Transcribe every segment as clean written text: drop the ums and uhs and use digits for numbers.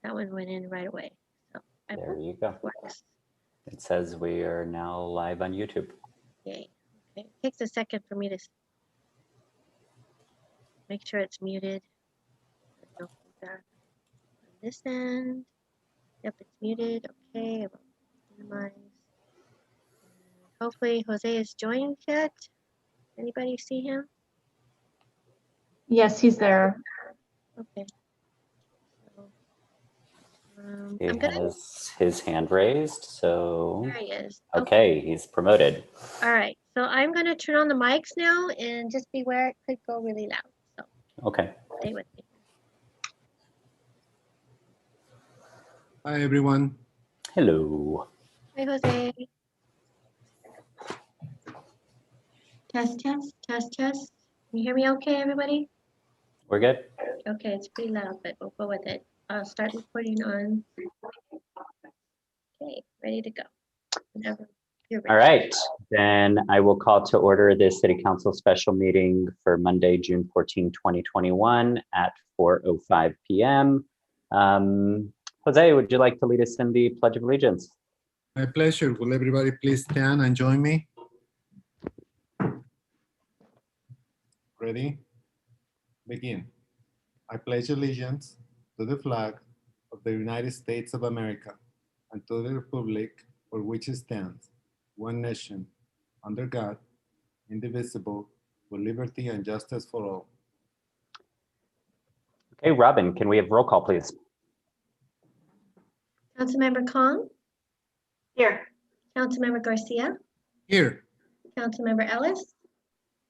That one went in right away. So I There hope you go. it works. It says we are now live on YouTube. Yay. Okay. It takes a second for me to make sure it's muted. There's no feedback on this end. Yep, it's muted. Okay, I will minimize. Hopefully Jose is joined yet. Anybody see him? Yes, he's there. Okay. So, He I'm gonna. has his hand raised, so There he is. okay, he's promoted. All right. So I'm gonna turn on the mics now, and just beware it could go really loud. So Okay. stay with me. Hi, everyone. Hello. Hi, Jose. Test, test, test, test. Can you hear me okay, everybody? We're good? Okay, it's pretty loud, but we'll go with it. I'll start recording on. Okay, ready to go. Whenever you're All ready. right, then I will call to order the City Council special meeting for Monday, June 14, 2021 at 4:05 p.m. Jose, would you like to lead us in the Pledge of Allegiance? My pleasure. Will everybody please stand and join me? Ready? Begin. I pledge allegiance to the flag of the United States of America and to the republic for which it stands, one nation, under God, indivisible, with liberty and justice for all. Okay, Robin, can we have roll call, please? Councilmember Kong, Here. Councilmember Garcia, Here. Councilmember Ellis,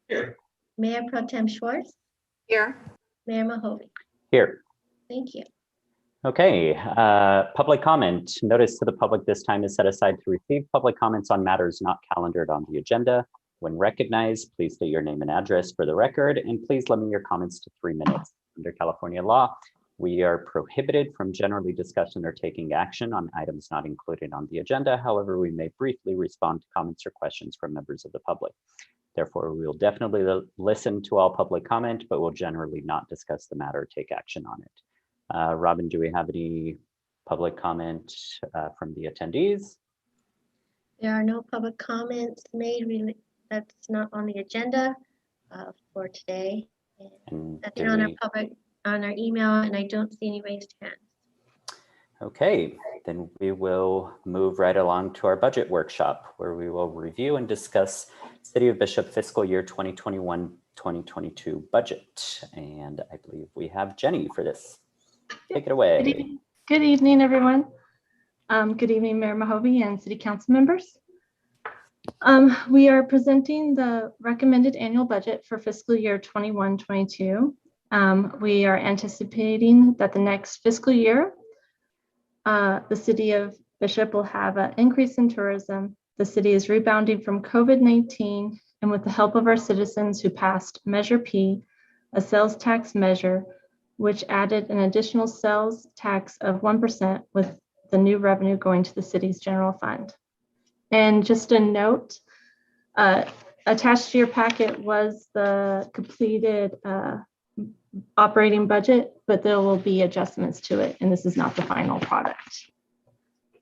Here. Mayor Pro Tem Schwartz, Here. Mayor Mahovey. Here. Thank you. Okay, public comment. Notice to the public this time is set aside to receive public comments on matters not calendared on the agenda. When recognized, please state your name and address for the record, and please limit your comments to 3 minutes. Under California law, we are prohibited from generally discussing or taking action on items not included on the agenda. However, we may briefly respond to comments or questions from members of the public. Therefore, we will definitely listen to all public comment, but will generally not discuss the matter or take action on it. Robin, do we have any public comment from the attendees? There are no public comments made really that's not on the agenda for today. And Nothing on our email, and I don't see any raised hands. Okay, then we will move right along to our budget workshop, where we will review and discuss City of Bishop fiscal year 2021-2022 budget. And I believe we have Jenny for this. Take it away. Good evening, everyone. Good evening, Mayor Mahovey and City Council members. We are presenting the recommended annual budget for fiscal year 21-22. We are anticipating that the next fiscal year, the City of Bishop will have an increase in tourism. The city is rebounding from COVID-19, and with the help of our citizens who passed Measure P, a sales tax measure, which added an additional sales tax of 1%, with the new revenue going to the city's general fund. And just a note, attached to your packet was the completed operating budget, but there will be adjustments to it, and this is not the final product.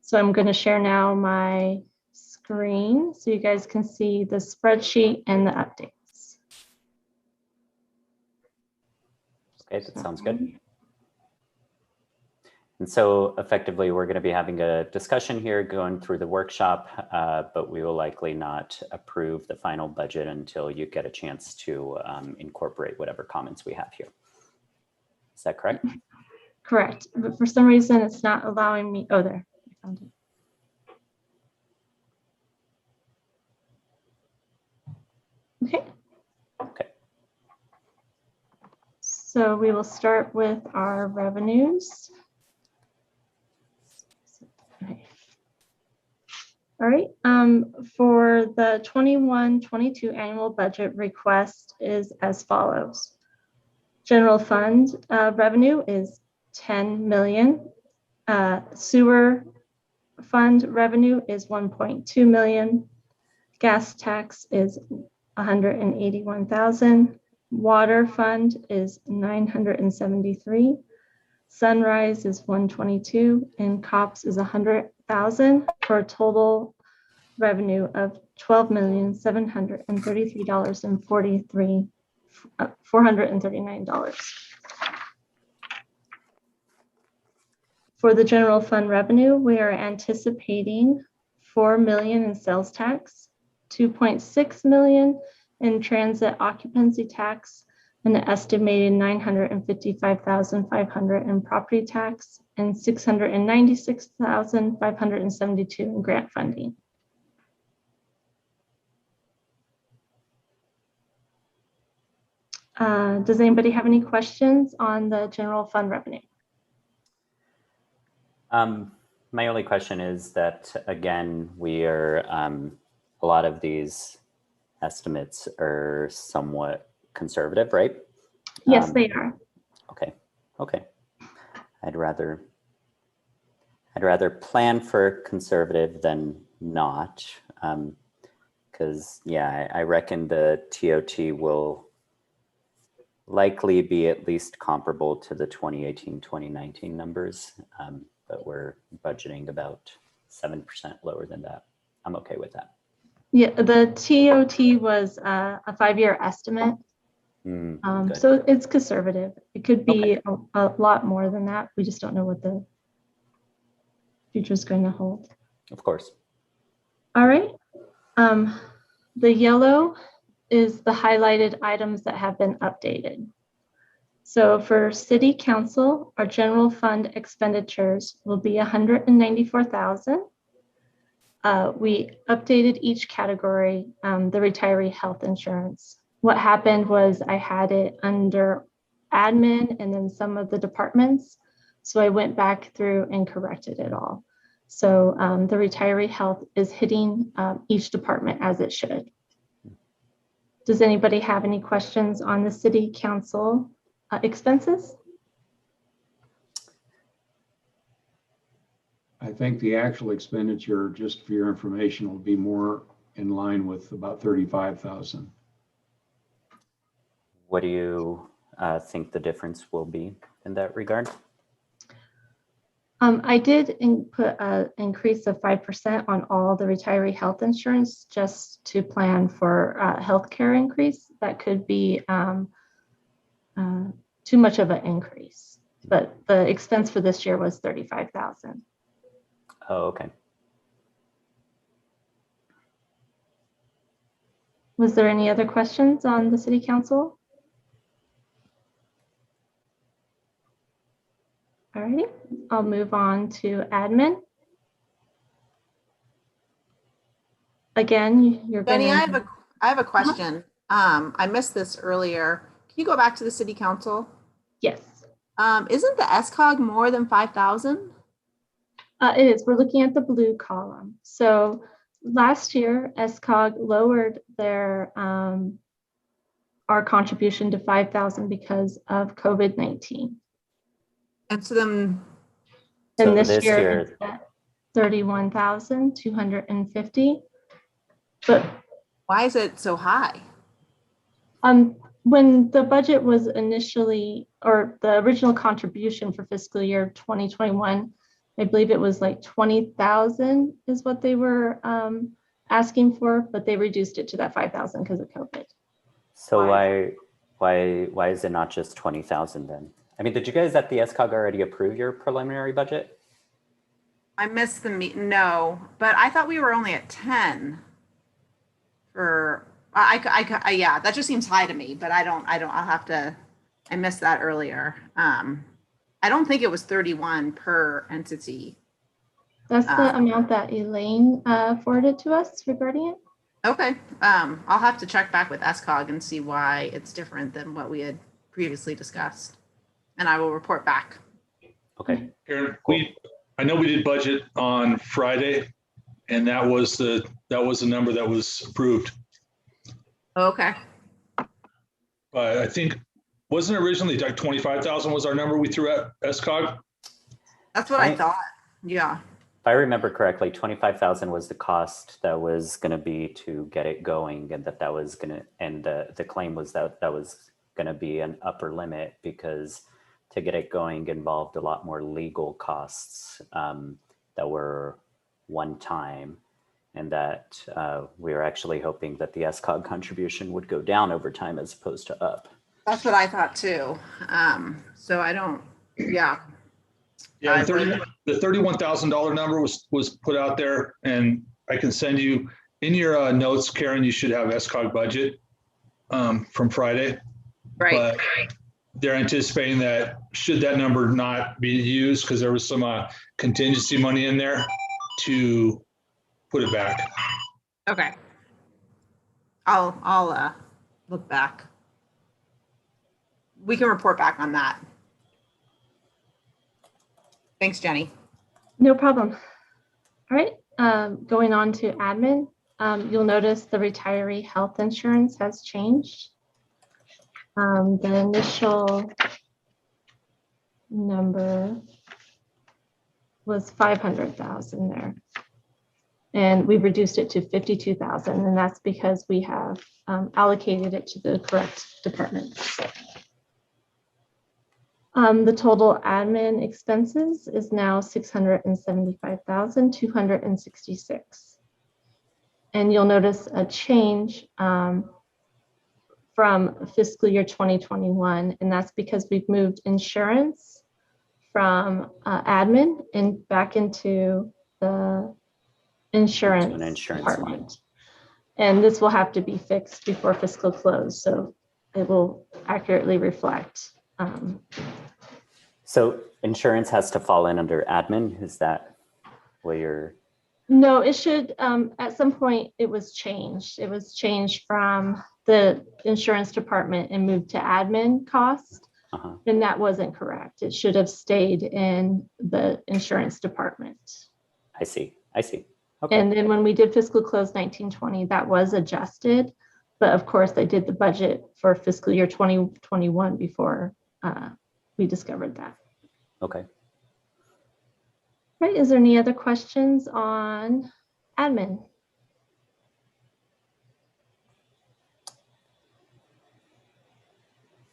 So I'm going to share now my screen so you guys can see the spreadsheet and the updates. Okay, that sounds good. And so effectively, we're going to be having a discussion here going through the workshop, but we will likely not approve the final budget until you get a chance to incorporate whatever comments we have here. Is that correct? Correct, but for some reason it's not allowing me. Oh, there, I found it. Okay. Okay. So we will start with our revenues. Okay. All right, for the 21-22 annual budget request is as follows. General fund revenue is 10 million. Sewer fund revenue is 1.2 million. Gas tax is 181,000. Water fund is 973. Sunrise is 122, and COPS is 100,000 for a total revenue of $12,733.439. For the general fund revenue, we are anticipating $4 million in sales tax, $2.6 million in transit occupancy tax, an estimated $955,500 in property tax, and $696,572 in grant funding. Does anybody have any questions on the general fund revenue? My only question is that, again, we are, a lot of these estimates are somewhat conservative, right? Yes, they are. Okay, okay. I'd rather plan for conservative than not, because yeah, I reckon the TOT will likely be at least comparable to the 2018-2019 numbers, but we're budgeting about 7% lower than that. I'm okay with that. Yeah, the TOT was a 5-year estimate. Good. So it's conservative. It could be a lot more than that. We just don't know what the future is going to hold. Of course. All right. The yellow is the highlighted items that have been updated. So for City Council, our general fund expenditures will be $194,000. We updated each category, the retiree health insurance. What happened was I had it under admin and then some of the departments. So I went back through and corrected it all. So the retiree health is hitting each department as it should. Does anybody have any questions on the City Council expenses? I think the actual expenditure, just for your information, will be more in line with about 35,000. What do you think the difference will be in that regard? I did put an increase of 5% on all the retiree health insurance just to plan for healthcare increase. That could be too much of an increase, but the expense for this year was 35,000. Oh, okay. Was there any other questions on the City Council? All righty, I'll move on to admin. Again, you're Benny, gonna... I have a question. I missed this earlier. Can you go back to the City Council? Yes, Isn't the SCOG more than 5,000? it is. We're looking at the blue column. So last year, SCOG lowered their our contribution to 5,000 because of COVID-19. And so then, So And this this year, year- it's at 31,250. But why is it so high? when the budget was initially, or the original contribution for fiscal year 2021, I believe it was like 20,000 is what they were asking for, but they reduced it to that 5,000 because of COVID. So why is it not just 20,000 then? I mean, did you guys at the SCOG already approve your preliminary budget? I missed the no, but I thought we were only at 10 for, yeah, that just seems high to me, but I'll have to, I missed that earlier. I don't think it was 31 per entity. That's the amount that Elaine forwarded to us regarding it. Okay, I'll have to check back with SCOG and see why it's different than what we had previously discussed. And I will report back. Okay. Karen, I know we did budget on Friday, and that was the number that was approved. Okay. But I think, wasn't it originally like 25,000 was our number we threw at SCOG? That's what I thought. Yeah. If I remember correctly, 25,000 was the cost that was going to be to get it going, and that was going to, and the claim was that was going to be an upper limit because to get it going involved a lot more legal costs that were one time, and that we were actually hoping that the SCOG contribution would go down over time as opposed to up. That's what I thought too. So I don't, yeah. Yeah, the $31,000 number was put out there, and I can send you in your notes, Karen. You should have SCOG budget from Friday. Right. But they're anticipating that should that number not be used, because there was some contingency money in there, to put it back. Okay. I'll look back. We can report back on that. Thanks, Jenny. No problem. All right, going on to admin. You'll notice the retiree health insurance has changed. The initial number was 500,000 there. And we've reduced it to 52,000, and that's because we have allocated it to the correct department. The total admin expenses is now 675,266. And you'll notice a change from fiscal year 2021, and that's because we've moved insurance from admin and back into the insurance department. And this will have to be fixed before fiscal close, so it will accurately reflect. So insurance has to fall in under admin. Is that where you're? No, it should, at some point it was changed. It was changed from the insurance department and moved to admin cost. And that wasn't correct. It should have stayed in the insurance department. I see. Okay. And then when we did fiscal close 1920, that was adjusted. But of course, they did the budget for fiscal year 2021 before we discovered that. Okay. Right, is there any other questions on admin?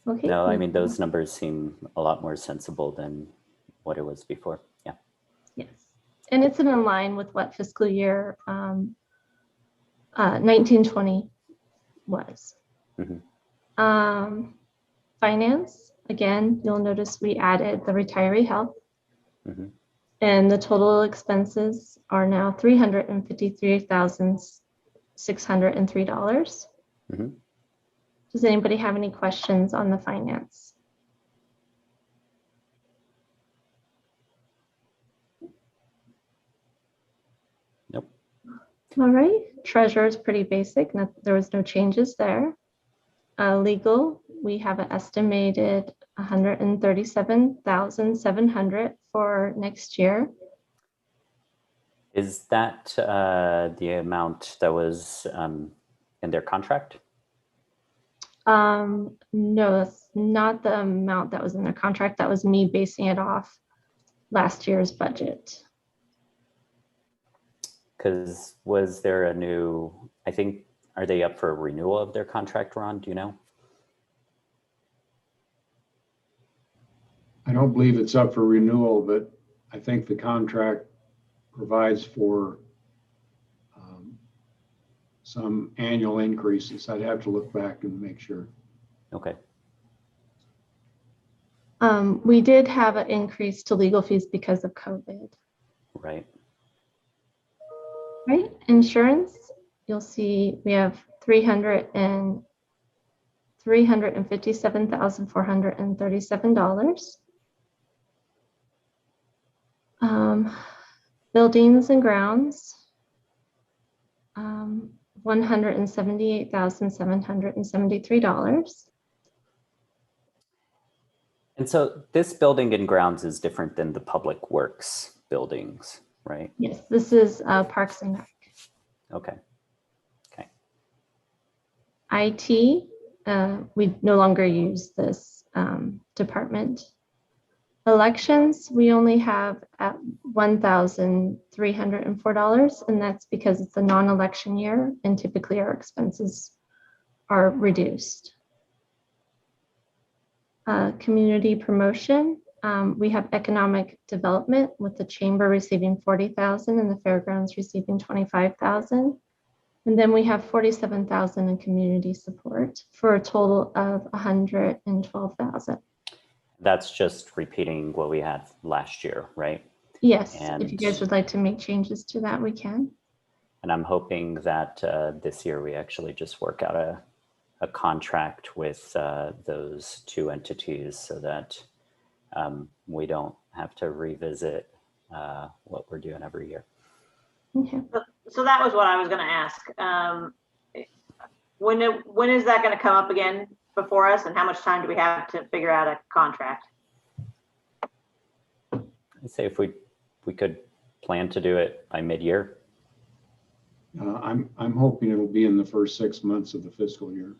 Okay. No, I mean, those numbers seem a lot more sensible than what it was before. Yeah. Yes, and it's in line with what fiscal year 1920 was. Finance, again, you'll notice we added the retiree health. And the total expenses are now $353,603. Does anybody have any questions on the finance? Nope. All right, treasurer is pretty basic. There was no changes there. Legal, we have an estimated 137,700 for next year. Is that the amount that was in their contract? No, that's not the amount that was in their contract. That was me basing it off last year's budget. Because was there a new, I think, are they up for a renewal of their contract, Ron? Do you know? I don't believe it's up for renewal, but I think the contract provides for some annual increases. I'd have to look back and make sure. Okay. We did have an increase to legal fees because of COVID. Right. Right, insurance, you'll see we have $357,437. Buildings and grounds, $178,773. And so this building and grounds is different than the public works buildings, right? Yes, this is Parks and Rec. Okay. Okay. IT, we no longer use this department. Elections, we only have at $1,304, and that's because it's a non-election year, and typically our expenses are reduced. Community promotion, we have economic development with the chamber receiving 40,000 and the fairgrounds receiving 25,000. And then we have 47,000 in community support for a total of 112,000. That's just repeating what we had last year, right? Yes, if And- you guys would like to make changes to that, we can. And I'm hoping that this year we actually just work out a contract with those two entities so that we don't have to revisit what we're doing every year. Okay. So that was what I was going to ask. When is that going to come up again before us, and how much time do we have to figure out a contract? I'd say if we could plan to do it by mid-year. I'm hoping it'll be in the first 6 months of the fiscal year.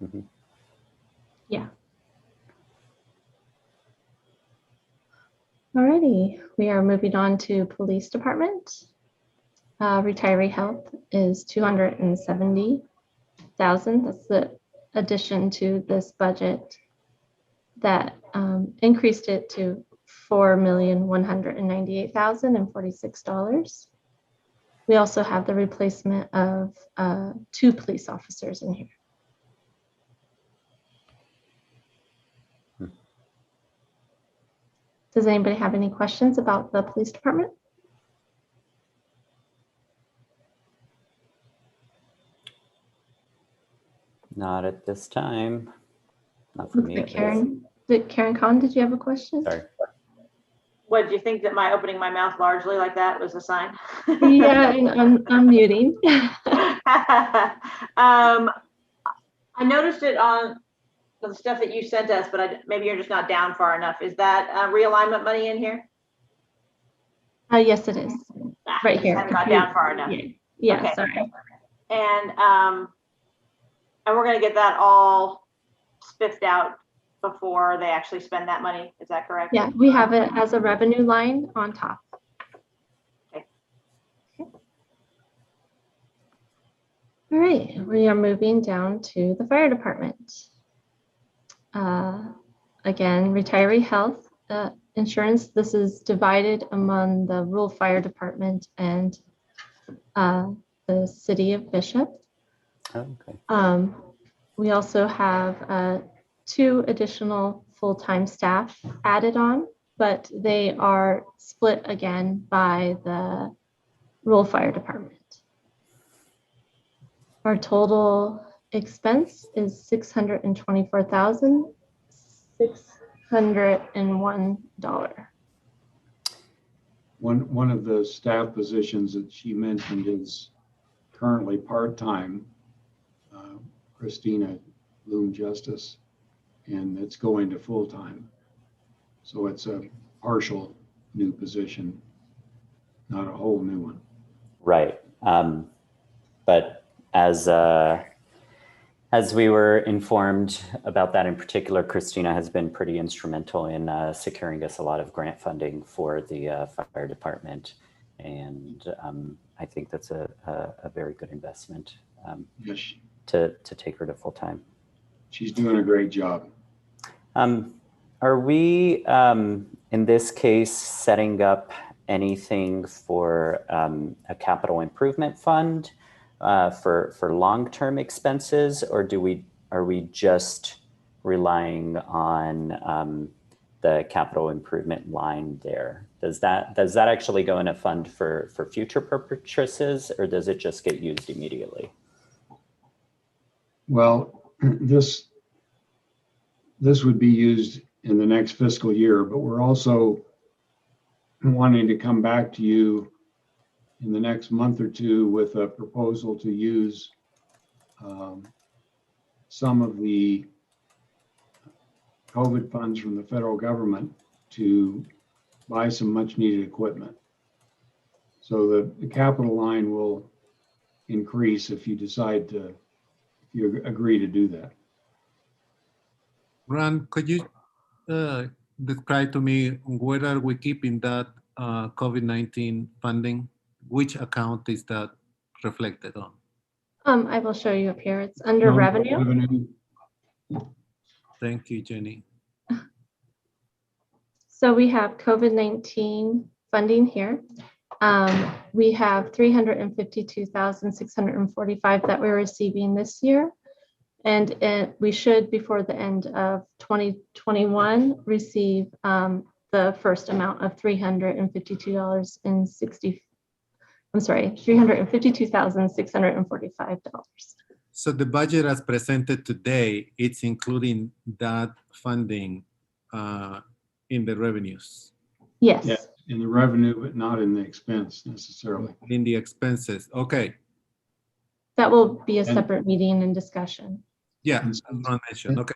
Mhm. Yeah. Alrighty, we are moving on to police department. Retiree health is 270,000. That's the addition to this budget that increased it to $4,198,046. We also have the replacement of 2 police officers in here. Does anybody have any questions about the police department? Not at this time. Not for Looks me. like at least. Karen Khan, did you have a question? Sorry. What, did you think that my opening my mouth largely like that was a sign? Yeah, I'm muting. I noticed it on the stuff that you sent us, but maybe you're just not down far enough. Is that realignment money in here? Yes, it is. Right Just here. haven't got down far enough. Yeah, Okay. sorry. And we're gonna get that all spiffed out before they actually spend that money. Is that correct? Yeah, we have it as a revenue line on top. Okay. All right, we are moving down to the fire department. Again, retiree health insurance. This is divided among the rural fire department and the city of Bishop. Oh, okay. We also have 2 additional full-time staff added on, but they are split again by the rural fire department. Our total expense is $624,601. One of the staff positions that she mentioned is currently part-time, Christina Loom Justice, and it's going to full-time. So it's a partial new position, not a whole new one. Right. But as we were informed about that in particular, Christina has been pretty instrumental in securing us a lot of grant funding for the fire department. And I think that's a very good investment Yes, to take her to full-time. she's doing a great job. Are we, in this case, setting up anything for a capital improvement fund for long-term expenses, or are we just relying on the capital improvement line there? Does that actually go in a fund for future purchases, or does it just get used immediately? Well, this would be used in the next fiscal year, but we're also wanting to come back to you in the next month or two with a proposal to use some of the COVID funds from the federal government to buy some much needed equipment. So the capital line will increase if you decide to, if you agree to do that. Ron, could you describe to me where are we keeping that COVID-19 funding? Which account is that reflected on? I will show you up here. It's under No, revenue. revenue. Thank you, Jenny. So we have COVID-19 funding here. We have 352,645 that we're receiving this year. And we should, before the end of 2021, receive the first amount of $352,645. So the budget as presented today, it's including that funding in the revenues, Yes. Yeah, in the revenue, but not in the expense necessarily. in the expenses. Okay, That will be a And- separate meeting and discussion. yeah, And as Ron mentioned. Okay,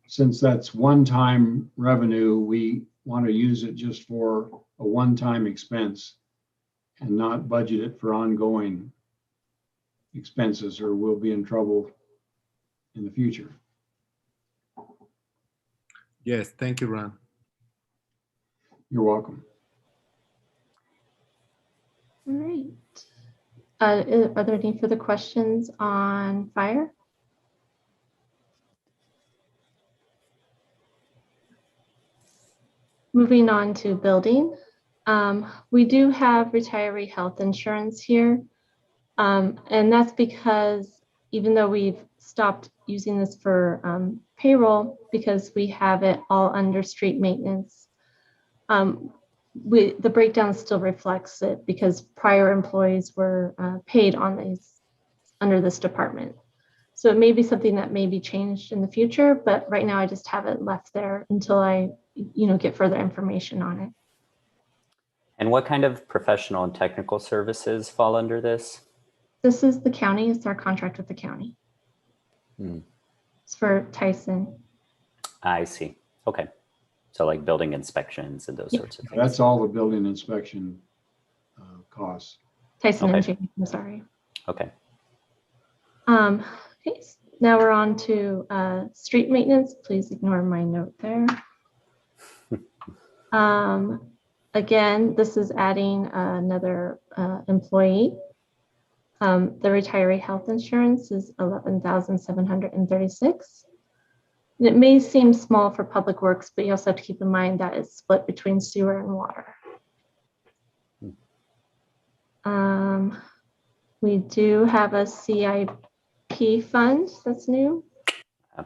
Since that's one-time revenue, we want to use it just for a one-time expense and not budget it for ongoing expenses, or we'll be in trouble in the future. yes, thank you, Ron. You're welcome. All right. Are there any further questions on fire? Moving on to building. We do have retiree health insurance here. And that's because even though we've stopped using this for payroll, because we have it all under street maintenance, the breakdown still reflects it because prior employees were paid on these under this department. So it may be something that may be changed in the future, but right now I just have it left there until I, get further information on it. And what kind of professional and technical services fall under this? This is the county. It's our contract with the county. It's for Tyson. I see. Okay. So like building inspections and those Yep. sorts of things. That's all the building inspection costs. Tyson Okay. Engineering, I'm sorry. Okay. Okay, now we're on to street maintenance. Please ignore my note there. Again, this is adding another employee. The retiree health insurance is $11,736. And it may seem small for public works, but you also have to keep in mind that it's split between sewer and water. We do have a CIP fund that's new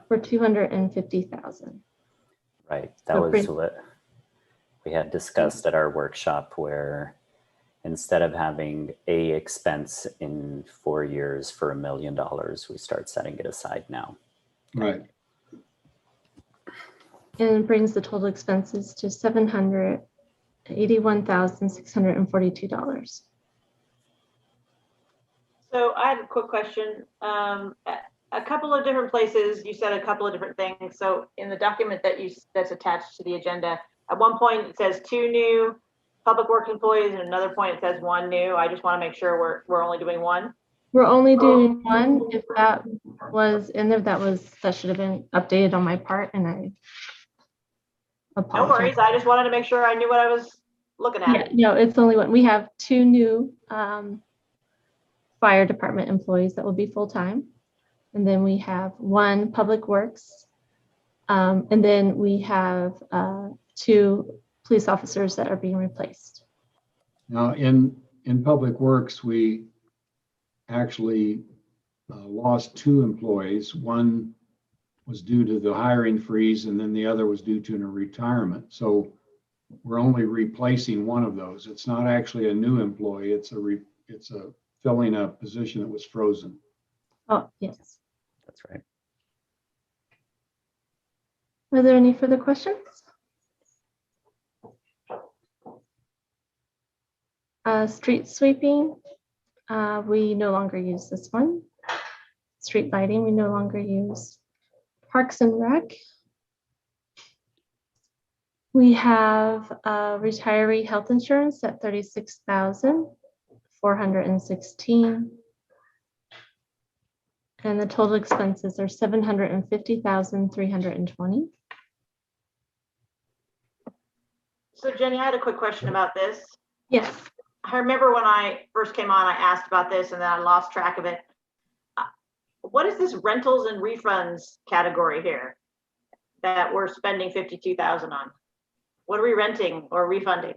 for $250,000. Right. That So was pretty- what we had discussed at our workshop, where instead of having a expense in 4 years for $1 million, we start setting it aside now. Right. And it brings the total expenses to $781,642. So I had a quick question. A couple of different places, you said a couple of different things. So in the document that's attached to the agenda, at one point it says 2 new public work employees, and another point it says 1 new. I just want to make sure we're only doing 1. We're only doing 1. If that was in there, that should have been updated on my part, and I No apologize. worries. I just wanted to make sure I knew what I was looking at. Yeah, no, it's only 1. We have 2 new fire department employees that will be full-time. And then we have 1 public works. And then we have 2 police officers that are being replaced. Now, in Public Works, we actually lost 2 employees. One was due to the hiring freeze, and then the other was due to a retirement. So we're only replacing one of those. It's not actually a new employee. It's a filling a position that was frozen. Oh, yes. That's right. Are there any further questions? Street sweeping, we no longer use this one. Street lighting, we no longer use. Parks and Rec. We have retiree health insurance at $36,416. And the total expenses are $750,320. So Jenny, I had a quick question about this. Yes. I remember when I first came on, I asked about this and then I lost track of it. What is this rentals and refunds category here that we're spending $52,000 on? What are we renting or refunding?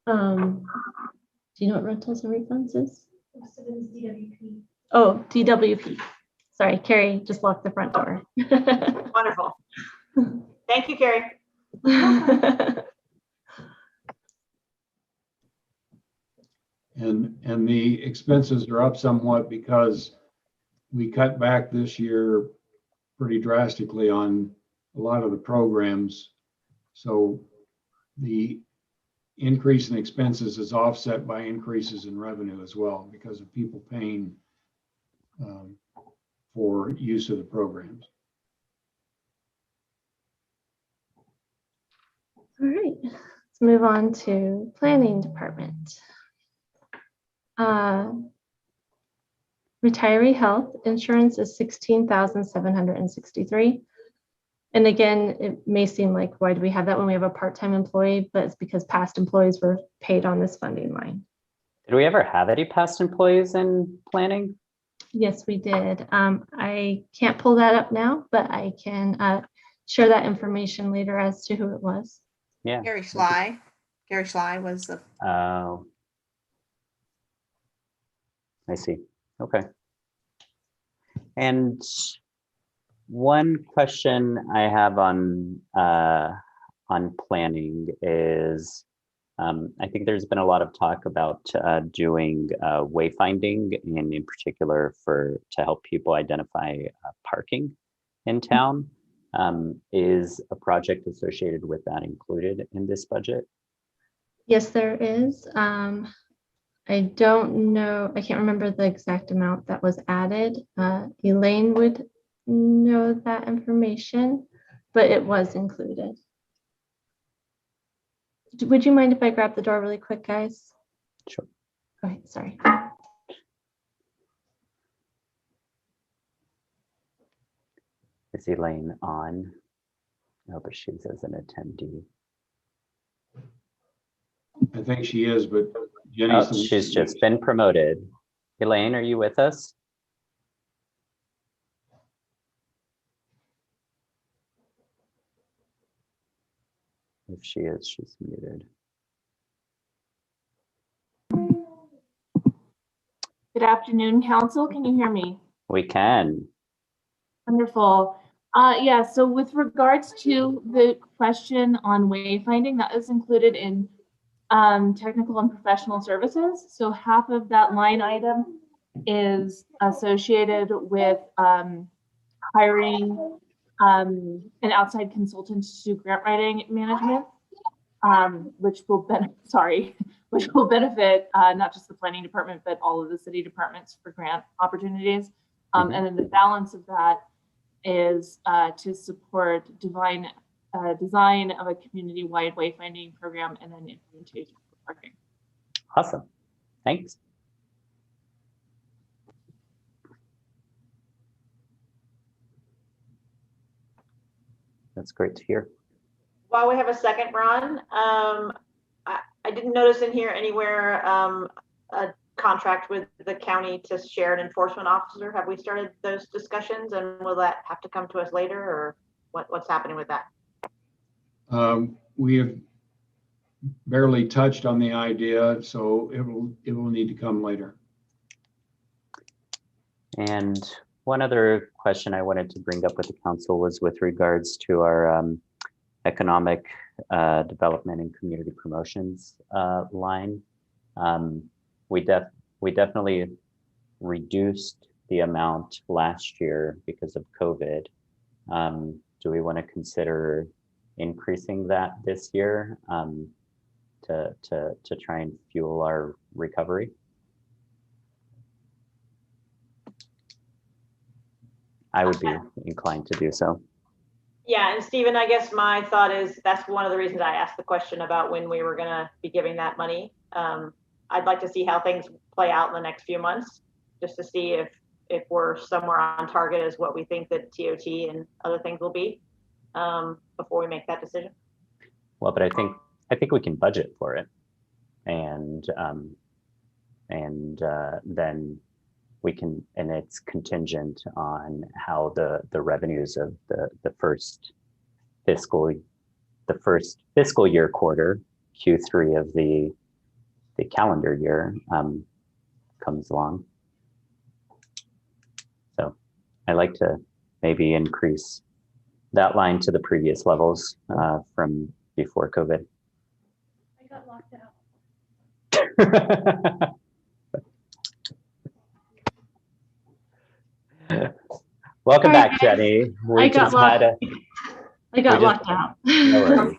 Do you know what rentals and refunds is? Oh, DWP. Sorry, Carrie just locked the front door. Wonderful. Thank you, Carrie. And the expenses are up somewhat because we cut back this year pretty drastically on a lot of the programs. So the increase in expenses is offset by increases in revenue as well because of people paying for use of the programs. All right, let's move on to planning department. Retiree health insurance is $16,763. And again, it may seem like, why do we have that when we have a part-time employee? But it's because past employees were paid on this funding line. Did we ever have any past employees in planning? Yes, we did. I can't pull that up now, but I can share that information later as to who it was. Yeah. Gary Schley. Gary Schley was the, Oh. I see. Okay. And one question I have on planning is, I think there's been a lot of talk about doing wayfinding, and in particular to help people identify parking in town. Is a project associated with that included in this budget? Yes, there is. I don't know, I can't remember the exact amount that was added. Elaine would know that information, but it was included. Would you mind if I grab the door really quick, guys? Sure. Okay, sorry. Is Elaine on? No, but she's as an attendee. I think she is, but Oh, Jenny's. she's just been promoted. Elaine, are you with us? If she is, she's muted. Good afternoon, Council. Can you hear me? We can. Wonderful. Yeah, so with regards to the question on wayfinding, that is included in technical and professional services. So half of that line item is associated with hiring an outside consultant to do grant writing management, which will benefit not just the planning department, but all of the city departments for grant opportunities. And then the balance of that is to support design of a community-wide wayfinding program and then implementation for parking. Awesome. Thanks. That's great to hear. While we have a second, Ron, I didn't notice in here anywhere a contract with the county to share an enforcement officer. Have we started those discussions, and will that have to come to us later, or what's happening with that? We have barely touched on the idea, so it will need to come later. And one other question I wanted to bring up with the council was with regards to our economic development and community promotions line. We definitely reduced the amount last year because of COVID. Do we want to consider increasing that this year to try and fuel our recovery? I would be inclined to do so. Yeah, and Stephen, I guess my thought is that's one of the reasons I asked the question about when we were going to be giving that money. I'd like to see how things play out in the next few months, just to see if we're somewhere on target as what we think that TOT and other things will be before we make that decision. Well, but I think we can budget for it, and then we can, and it's contingent on how the revenues of the first fiscal the first fiscal year quarter, Q3 of the calendar year, comes along. So I like to maybe increase that line to the previous levels from before COVID. I got locked out. Welcome Sorry, back, guys. Jenny. I got locked out. No worries.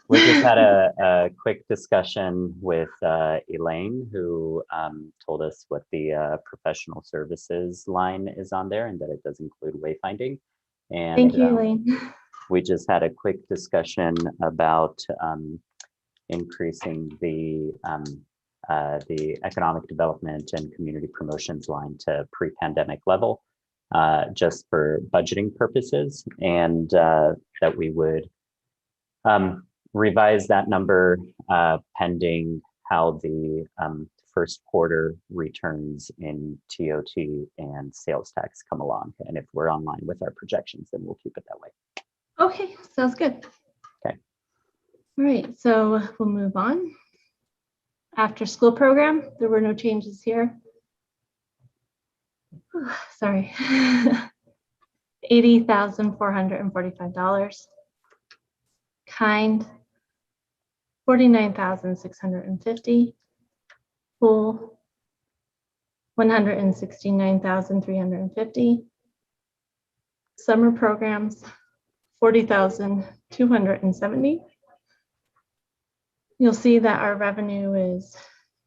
We just had a quick discussion with Elaine, who told us what the professional services line is on there and that it does include wayfinding. And Thank you, Elaine. we just had a quick discussion about increasing the economic development and community promotions line to pre-pandemic level, just for budgeting purposes, and that we would revise that number pending how the first quarter returns in TOT and sales tax come along. And if we're online with our projections, then we'll keep it that way. Okay, sounds good. Okay. All right, so we'll move on. After school program, there were no changes here. Sorry. $80,445. Kind, $49,650. Pool, $169,350. Summer programs, $40,270. You'll see that our revenue is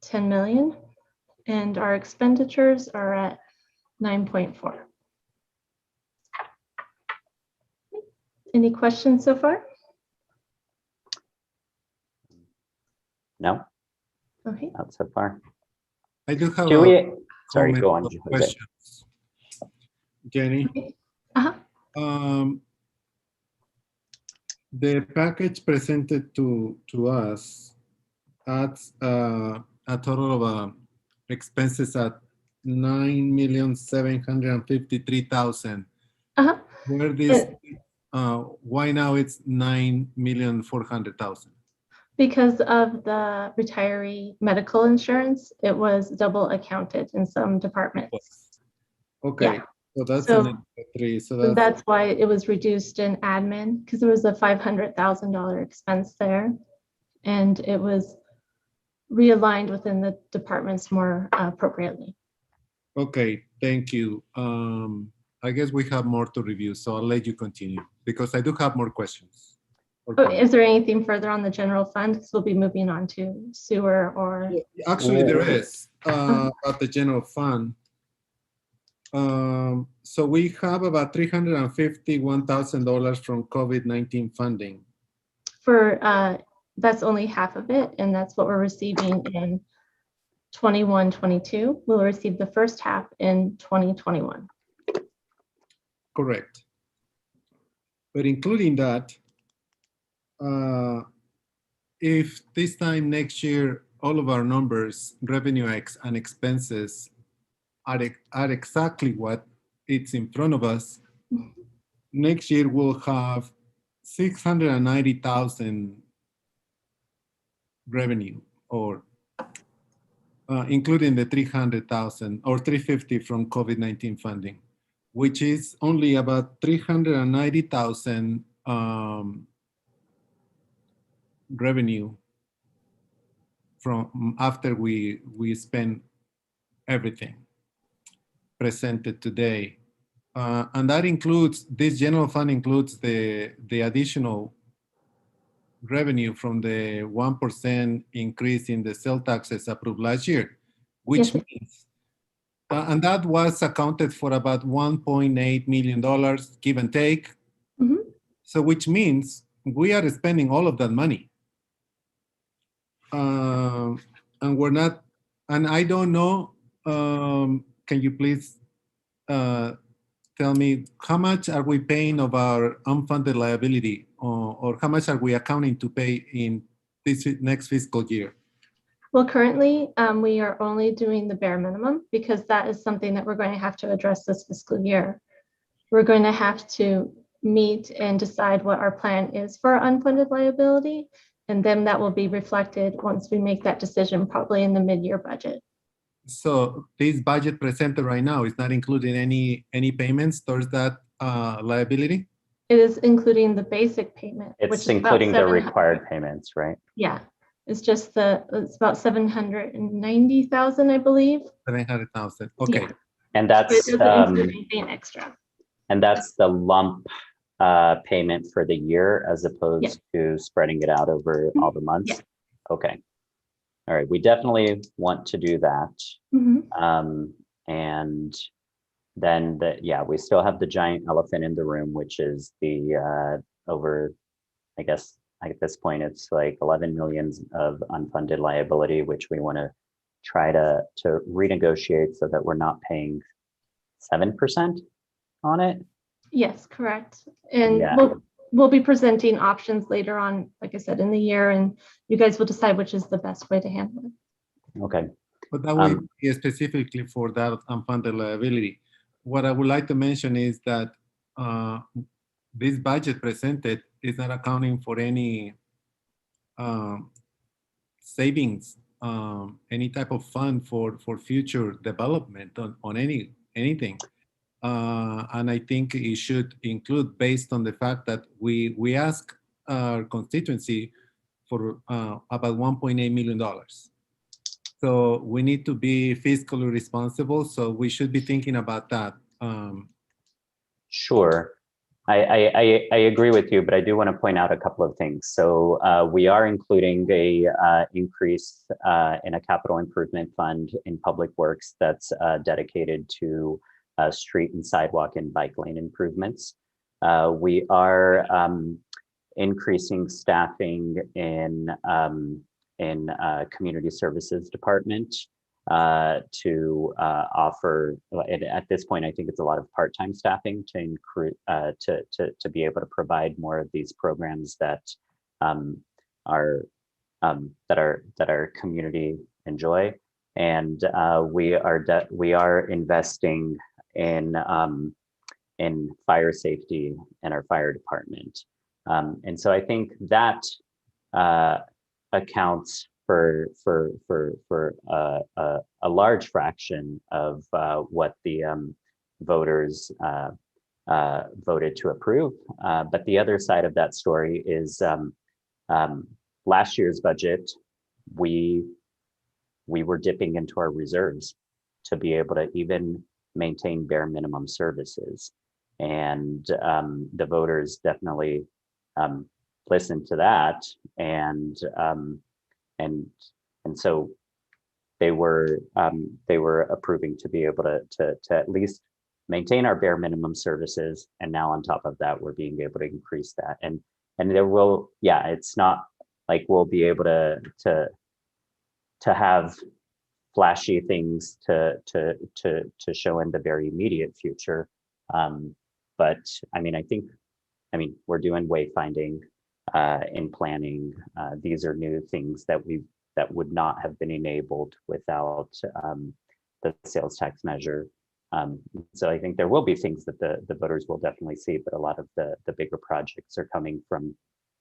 10 million and our expenditures are at 9.4. Any questions so far? No, Okay. not so far. I do have Do a we? Sorry, comment go on, of Jose. questions. Jenny, Okay. the package presented to us adds a total of expenses at 9,753,000. Where this? Why now it's 9,400,000? Because of the retiree medical insurance, it was double accounted in some departments. Okay, Yeah. so that's So- an extra 3. So So that's that's why it was reduced in admin, because there was a $500,000 expense there. And it was realigned within the departments more appropriately. okay. Thank you. I guess we have more to review, so I'll let you continue because I do have more questions. Oh, is there anything further on the general fund? Because we'll be moving on to sewer or, Actually, there is about the general fund. So we have about $351,000 from COVID-19 funding. for, that's only half of it. And that's what we're receiving in 21-22. We'll receive the first half in 2021. Correct. But including that, if this time next year, all of our numbers, revenue and expenses are exactly what it's in front of us, next year we'll have 690,000 revenue, or including the 300,000 or 350 from COVID-19 funding, which is only about 390,000 revenue from after we spend everything presented today. And that includes, this general fund includes the additional revenue from the 1% increase in the sales taxes approved last year, which Yes. means, and that was accounted for about $1.8 million, give and take. Mhm. So which means we are spending all of that money. And we're not, and I don't know, can you please tell me how much are we paying of our unfunded liability, or how much are we accounting to pay in this next fiscal year? Well, currently, we are only doing the bare minimum because that is something that we're going to have to address this fiscal year. We're going to have to meet and decide what our plan is for our unfunded liability. And then that will be reflected once we make that decision, probably in the mid-year budget. So this budget presented right now is not including any payments towards that liability? It is including the basic payment, which It's is about including the 700. required payments, right? Yeah, it's just it's about 790,000, I believe. 700,000. Okay. Yeah. And But it that's doesn't include anything extra. the lump payment for the year as opposed to spreading it out over all the months? Yeah. Okay. All right, we definitely want to do that. Mhm. And then we still have the giant elephant in the room, which is the over, I guess at this point, it's like 11 million of unfunded liability, which we want to try to renegotiate so that we're not paying 7% on it. Yes, correct. And Yeah. we'll be presenting options later on, like I said, in the year, and you guys will decide which is the best way to handle it. Okay. But that would be specifically for that unfunded liability. What I would like to mention is that this budget presented is not accounting for any savings, any type of fund for future development on anything. And I think it should include, based on the fact that we ask our constituency for about $1.8 million. So we need to be fiscally responsible. So we should be thinking about that. Sure. I agree with you, but I do want to point out a couple of things. So we are including a increase in a capital improvement fund in public works that's dedicated to street and sidewalk and bike lane improvements. We are increasing staffing in community services department to offer, at this point, I think it's a lot of part-time staffing to increase to be able to provide more of these programs that our community enjoy. And we are investing in fire safety and our fire department. And so I think that accounts for a large fraction of what the voters voted to approve. But the other side of that story is last year's budget, we were dipping into our reserves to be able to even maintain bare minimum services. And the voters definitely listened to that, and so they were approving to be able to at least maintain our bare minimum services, and now on top of that, we're being able to increase that. And there will, it's not like we'll be able to have flashy things to show in the very immediate future. But I mean, we're doing wayfinding in planning. These are new things that would not have been enabled without the sales tax measure. So I think there will be things that the voters will definitely see, but a lot of the bigger projects are coming from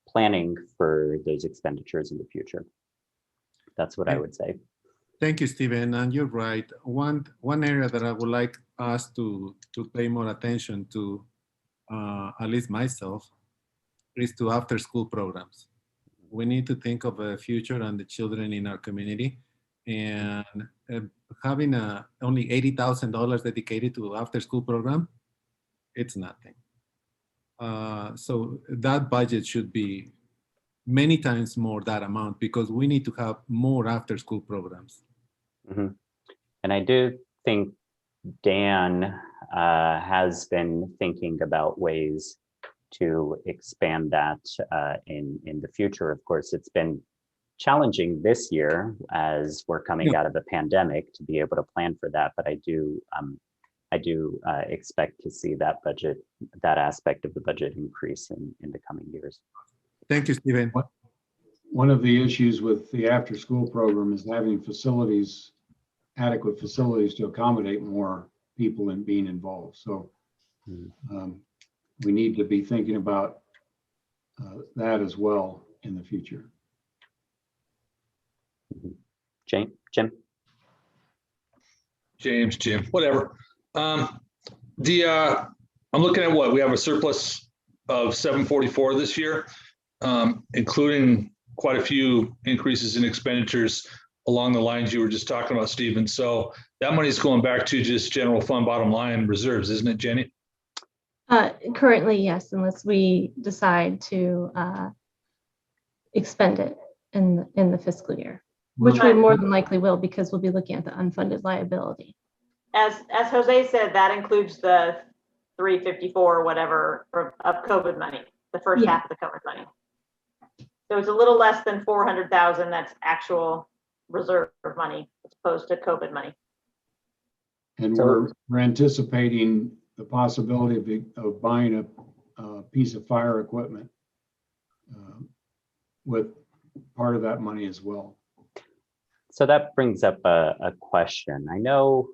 planning for those expenditures in the future. That's what I would say. Thank you, Stephen. And you're right. One area that I would like us to pay more attention to, at least myself, is to after-school programs. We need to think of the future and the children in our community, and having only $80,000 dedicated to after-school program, it's nothing. So that budget should be many times more that amount, because we need to have more after-school programs. Mm-hmm. And I do think Dan has been thinking about ways to expand that in the future. Of course, it's been challenging this year as we're coming out of a pandemic to be able to plan for that. But I do expect to see that aspect of the budget increase in the coming years. Thank you, Stephen. One of the issues with the after-school program is having adequate facilities to accommodate more people in being involved. So we need to be thinking about that as well in the future. Jim? Jim, whatever. I'm looking at what we have a surplus of 744 this year, including quite a few increases in expenditures along the lines you were just talking about, Stephen. So that money's going back to just general fund bottom line reserves, isn't it, Jenny? Currently, yes, unless we decide to expend it in the fiscal year, which we more than likely will, because we'll be looking at the unfunded liability. As Jose said, that includes the 354 or whatever of COVID money, the first half of the COVID money. So it's a little less than 400,000. That's actual reserve money as opposed to COVID money. And we're anticipating the possibility of buying a piece of fire equipment with part of that money as well. So that brings up a question. I know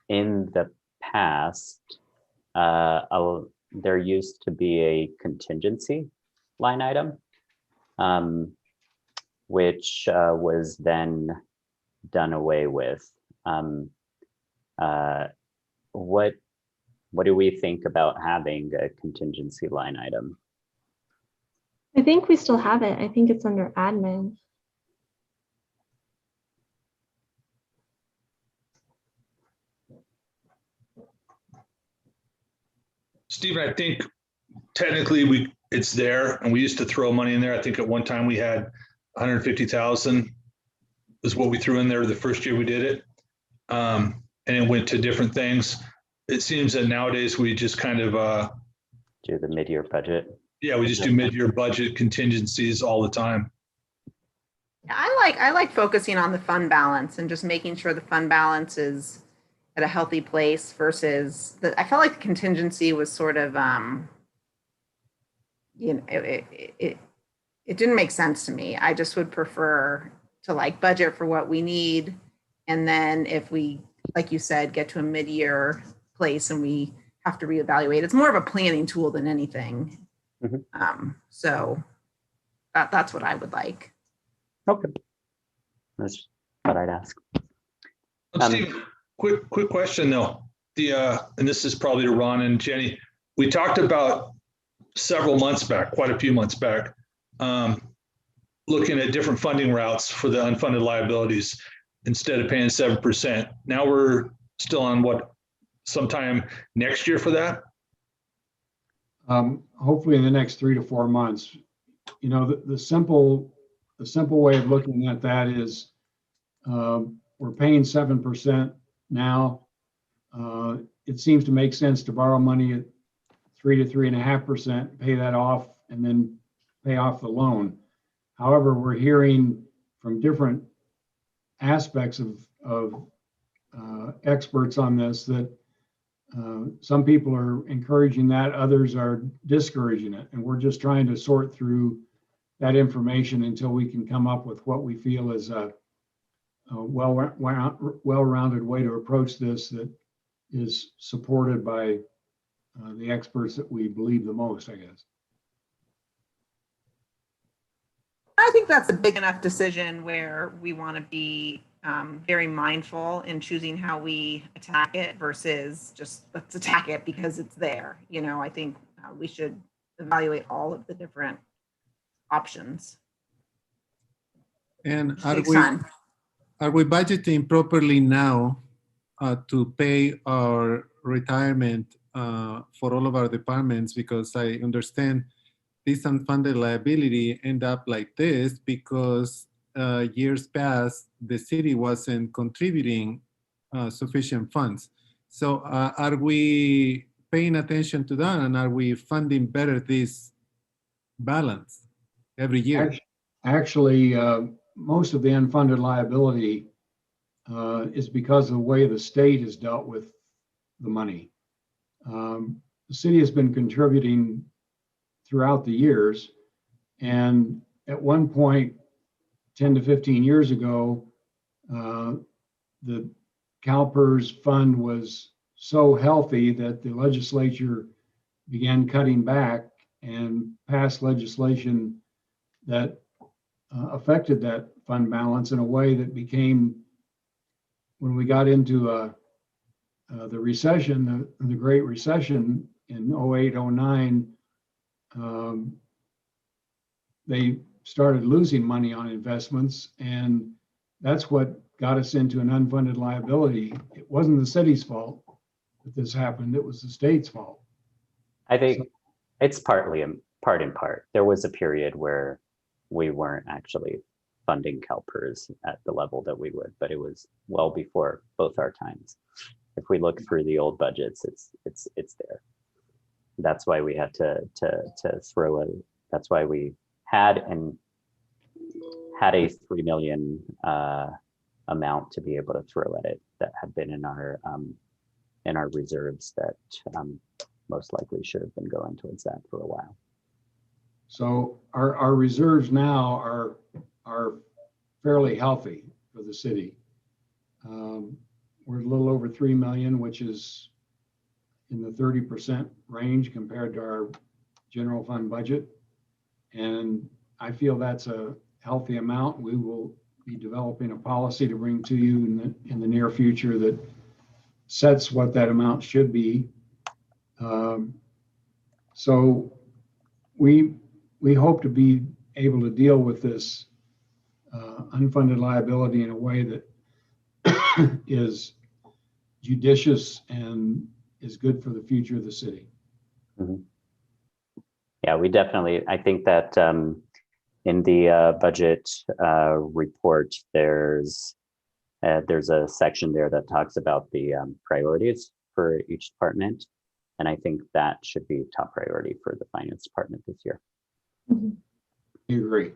in the past, there used to be a contingency line item, which was then done away with. What do we think about having a contingency line item? I think we still have it. I think it's under admin. Stephen, I think technically it's there, and we used to throw money in there. I think at one time we had 150,000 is what we threw in there the first year we did it. And it went to different things. It seems that nowadays we just kind of do the mid-year budget. Yeah, we just do mid-year budget contingencies all the time. I like focusing on the fund balance and just making sure the fund balance is at a healthy place versus I felt like the contingency was sort of, it didn't make sense to me. I just would prefer to like budget for what we need. And then if we, like you said, get to a mid-year place and we have to reevaluate, it's more of a planning tool than anything. Mm-hmm. So that's what I would like. Okay. That's what I'd ask. Steve, quick question though. And this is probably to Ron and Jenny. We talked about several months back, quite a few months back, looking at different funding routes for the unfunded liabilities instead of paying 7%. Now we're still on what, sometime next year for that? Hopefully in the next 3 to 4 months. You know, the simple way of looking at that is we're paying 7% now. It seems to make sense to borrow money at 3 to 3.5%, pay that off, and then pay off the loan. However, we're hearing from different aspects of experts on this that some people are encouraging that, others are discouraging it, and we're just trying to sort through that information until we can come up with what we feel is a well-rounded way to approach this that is supported by the experts that we believe the most, I guess. I think that's a big enough decision where we want to be very mindful in choosing how we attack it versus just let's attack it because it's there. You know, I think we should evaluate all of the different options. And are we budgeting properly now to pay our retirement for all of our departments? Because I understand this unfunded liability end up like this because years past, the city wasn't contributing sufficient funds. So are we paying attention to that, and are we funding better this balance every year? Actually, most of the unfunded liability is because of the way the state has dealt with the money. The city has been contributing throughout the years, and at one point 10 to 15 years ago, the CalPERS fund was so healthy that the legislature began cutting back and passed legislation that affected that fund balance in a way that became, when we got into the recession, the Great Recession in 08, 09, they started losing money on investments, and that's what got us into an unfunded liability. It wasn't the city's fault that this happened, it was the state's fault. I think it's part in part. There was a period where we weren't actually funding CalPERS at the level that we would, but it was well before both our times. If we look through the old budgets, it's there. That's why we had to throw a. That's why we had a $3 million amount to be able to throw at it that had been in our reserves that most likely should have been going towards that for a while. So our reserves now are fairly healthy for the city. We're a little over 3 million, which is in the 30% range compared to our general fund budget. And I feel that's a healthy amount. We will be developing a policy to bring to you in the near future that sets what that amount should be. So we hope to be able to deal with this unfunded liability in a way that is judicious and is good for the future of the city. Mm-hmm. Yeah, we definitely, I think that in the budget report, there's a section there that talks about the priorities for each department. And I think that should be top priority for the finance department this year. Mhm. I agree.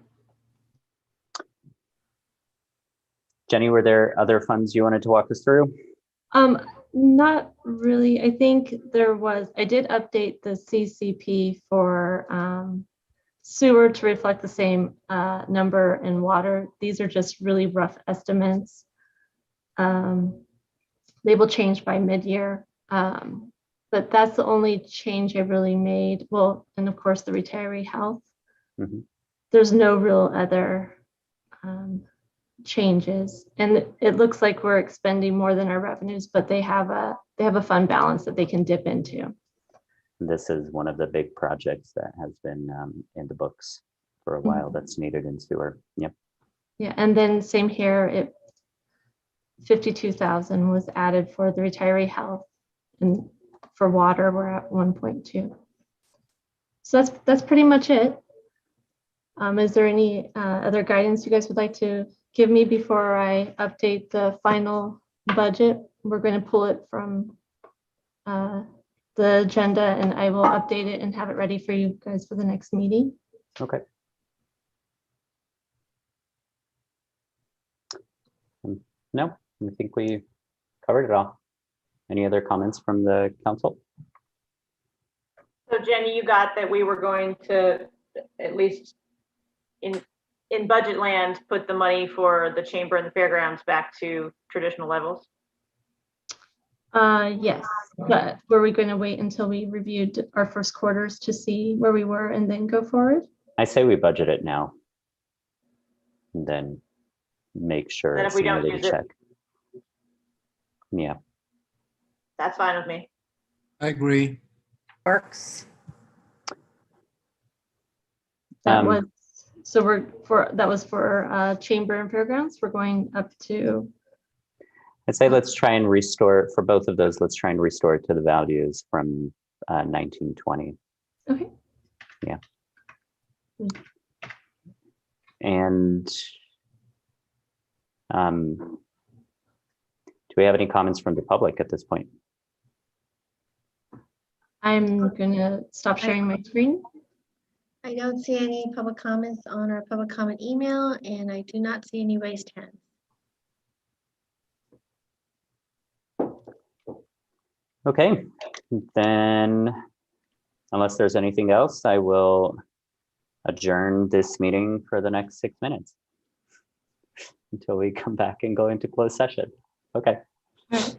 Jenny, were there other funds you wanted to walk us through? Not really. I think I did update the CCP for sewer to reflect the same number in water. These are just really rough estimates. They will change by mid-year. But that's the only change I really made. Well, and of course the retiree health. Mhm. There's no real other changes, and it looks like we're expending more than our revenues, but they have a fund balance that they can dip into. This is one of the big projects that has been in the books for a while that's needed in sewer. Yep. Yeah, and then same here, 52,000 was added for the retiree health, and for water we're at 1.2. So that's pretty much it. Is there any other guidance you guys would like to give me before I update the final budget? We're going to pull it from the agenda, and I will update it and have it ready for you guys for the next meeting. Okay. No, I think we covered it all. Any other comments from the council? So Jenny, you got that we were going to, at least in budget land, put the money for the chamber and the fairgrounds back to traditional levels? Yes, but were we going to wait until we reviewed our first quarters to see where we were and then go forward? I say we budget it now. And then make sure Then if it's we don't ready to use it- check. Yeah. That's fine with me. I agree. Works. That was, so that was for chamber and fairgrounds. We're going up to, I'd say let's try and restore, for both of those, let's try and restore it to the values from 1920. okay. Yeah. And do we have any comments from the public at this point? I'm gonna stop sharing my screen. I don't see any public comments on our public comment email, and I do not see any raised hands. Okay, then unless there's anything else, I will adjourn this meeting for the next 6 minutes until we come back and go into closed session. Okay, All right.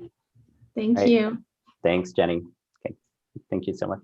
Thank All right. you. thanks, Jenny. Okay, thank you so much.